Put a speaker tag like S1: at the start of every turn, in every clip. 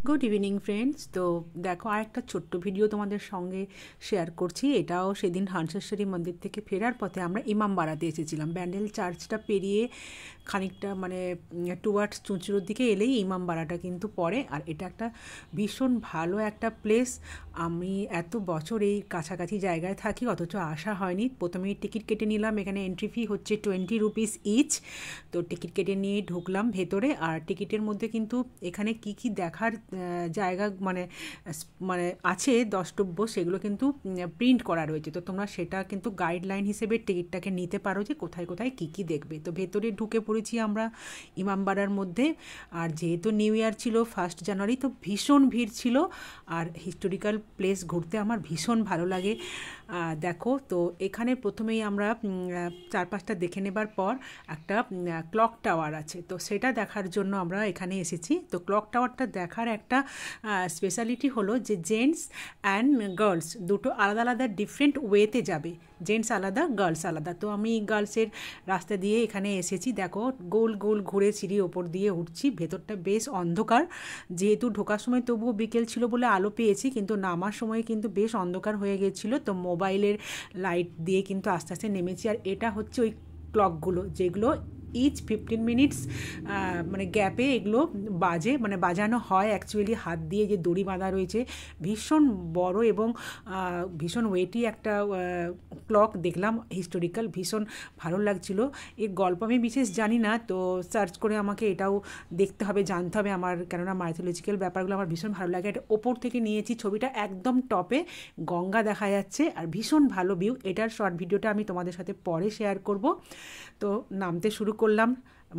S1: Good evening friends. তো দেখো আরেকটা ছোট্ট ভিডিও তোমাদের সঙ্গে শেয়ার করছি। এটাও সেদিন হানসেশ্বরী মন্দির থেকে ফেরার পথে আমরা ইমামবাড়াতে এসেছিলাম। ব্যান্ডেল চার্চটা পেরিয়ে খানিকটা টুয়ার্ডস চুঁচুড়োর দিকে এলেই ইমামবাড়াটা কিন্তু পড়ে। আর এটা একটা ভীষণ ভালো একটা প্লেস। আমি এত বছর এই কাছাকাছি জায়গায় থাকি অথচ আসা হয়নি। প্রথমেই টিকিট কেটে নিলাম, এখানে এন্ট্রি ফি হচ্ছে 20 রুপিস ইচ। তো টিকিট কেটে নিয়ে ঢুকলাম ভেতরে। আর টিকিটের মধ্যে কিন্তু এখানে কি কি দেখার জায়গা মানে আছে দ্রষ্টব্য, সেগুলো কিন্তু প্রিন্ট করা রয়েছে। তো তোমরা সেটা কিন্তু গাইডলাইন হিসেবে টিকিটটাকে নিতে পারো যে কোথায় কোথায় কী কী দেখবে। তো ভেতরে ঢুকে পড়েছি আমরা ইমামবাড়ার মধ্যে। আর যেহেতু নিউ ইয়ার ছিল 1 জানুয়ারি, তো ভীষণ ভিড় ছিল। আর হিস্টোরিক্যাল প্লেস ঘুরতে আমার ভীষণ ভালো লাগে। দেখো, তো এখানে প্রথমেই আমরা চারপাশটা দেখে নেবার পর একটা ক্লক টাওয়ার আছে, তো সেটা দেখার জন্য আমরা এখানে এসেছি। তো ক্লক টাওয়ারটা দেখার একটা স্পেশালিটি হলো যে জেন্টস অ্যান্ড গার্লস দুটো আলাদা আলাদা ডিফারেন্ট ওয়েতে যাবে। জেন্টস আলাদা, গার্লস আলাদা। তো আমি গার্লসের রাস্তা দিয়ে এখানে এসেছি। দেখো, গোল গোল ঘুরে সিঁড়ি ওপর দিয়ে উঠছি। ভেতরটা বেশ অন্ধকার, যেহেতু ঢোকার সময় তবুও বিকেল ছিল বলে আলো পেয়েছি, কিন্তু নামার সময় কিন্তু বেশ অন্ধকার হয়ে গেছিলো। তো মোবাইলের লাইট দিয়ে কিন্তু আস্তে আস্তে নেমেছি। আর এটা হচ্ছে ওই ক্লকগুলো যেগুলো ইচ 15 মিনিটস গ্যাপে এগুলো বাজানো হয় অ্যাকচুয়ালি হাত দিয়ে, যে দড়ি বাঁধা রয়েছে। ভীষণ বড় এবং ভীষণ ওয়েটি একটা ক্লক দেখলাম, হিস্টোরিক্যাল, ভীষণ ভালো লাগছিল। এর গল্প আমি বিশেষ জানি না, তো সার্চ করে আমাকে এটাও দেখতে হবে, জানতে হবে আমার, কেননা মাইথোলজিক্যাল ব্যাপারগুলো আমার ভীষণ ভালো লাগে। এটা ওপর থেকে নিয়েছি ছবিটা, একদম টপে গঙ্গা দেখা যাচ্ছে আর ভীষণ ভালো ভিউ। এটার শর্ট ভিডিওটা আমি তোমাদের সাথে পরে শেয়ার করব। তো নামতে শুরু করলাম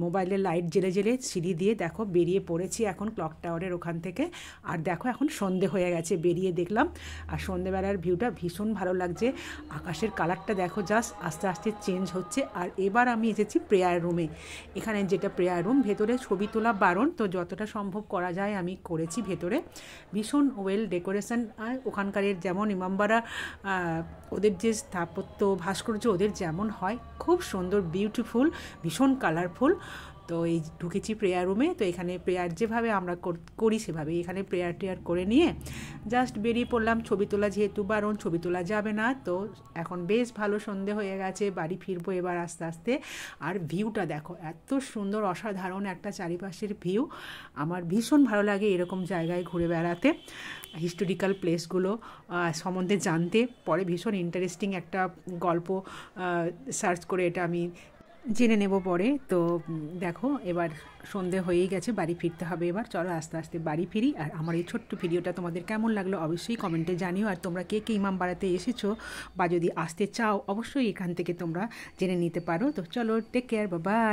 S1: মোবাইলের লাইট জেলে জেলে সিঁড়ি দিয়ে। দেখো, বেরিয়ে পড়েছি এখন ক্লক টাওয়ারের ওখান থেকে। আর দেখো, এখন সন্ধে হয়ে গেছে, বেরিয়ে দেখলাম। আর সন্ধেবেলার ভিউটা ভীষণ ভালো লাগছে। আকাশের কালারটা দেখো, জাস্ট আস্তে আস্তে চেঞ্জ হচ্ছে। আর এবার আমি এসেছি প্রেয়ার রুমে। এখানে যেটা প্রেয়ার রুম, ভেতরে ছবি তোলা বারণ, তো যতটা সম্ভব করা যায় আমি করেছি ভেতরে। ভীষণ ওয়েল ডেকোরেশন। আর ওখানকারের যেমন ইমামবাড়া, ওদের যে স্থাপত্য ভাস্কর্য ওদের যেমন হয়, খুব সুন্দর, বিউটিফুল, ভীষণ কালারফুল। তো এই ঢুকেছি প্রেয়ার রুমে। তো এখানে প্রেয়ার যেভাবে আমরা করি সেভাবেই এখানে প্রেয়ার টেয়ার করে নিয়ে জাস্ট বেরিয়ে পড়লাম। ছবি তোলা যেহেতু বারণ, ছবি তোলা যাবে না। তো এখন বেশ ভালো সন্ধে হয়ে গেছে, বাড়ি ফিরবো এবার আস্তে আস্তে। আর ভিউটা দেখো, এত সুন্দর, অসাধারণ একটা চারিপাশের ভিউ। আমার ভীষণ ভালো লাগে এরকম জায়গায় ঘুরে বেড়াতে, হিস্টোরিক্যাল প্লেসগুলো সম্বন্ধে জানতে। পরে ভীষণ ইন্টারেস্টিং একটা গল্প সার্চ করে এটা আমি জেনে নেব পরে। তো দেখো, এবার সন্ধে হয়েই গেছে, বাড়ি ফিরতে হবে এবার। চলো আস্তে আস্তে বাড়ি ফিরি। আর আমার এই ছোট্ট ভিডিওটা তোমাদের কেমন লাগলো অবশ্যই কমেন্টে জানিও। আর তোমরা কে কে ইমামবাড়াতে এসেছো বা যদি আসতে চাও, অবশ্যই এখান থেকে তোমরা জেনে নিতে পারো। তো চলো, টেক কেয়ার, বাই বাই।